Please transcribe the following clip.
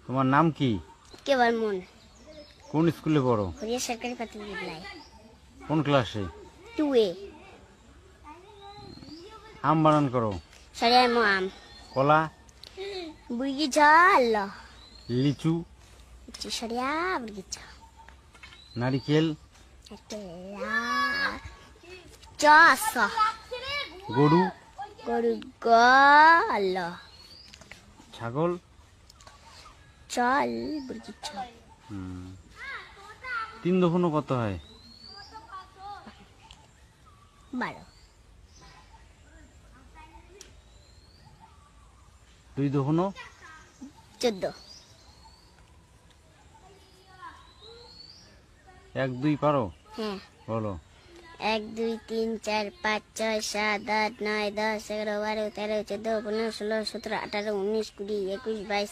তোমার নাম কি? কেবল মন। কোন স্কুলে পড়ো? হরিয়া সরকারি প্রাথমিক বিদ্যালয়। কোন ক্লাসে? 2A। আম বানান করো। সরিয়া মো আম। কলা? বুর্গিছা আল্লাহ। লিচু? সরিয়া বুর্গিছা। নারিকেল? চাষ। গরু? গরু গল। ছাগল? চল বুর্গিছা। 3 দফনো কত হয়? 12। 2 দফনো? 14। 1 2 পারো? হ্যাঁ। বলো। 1 2 3 4 5 6 7 8 9 10 11 12 13 14 15 16 17 18 19 20 21 22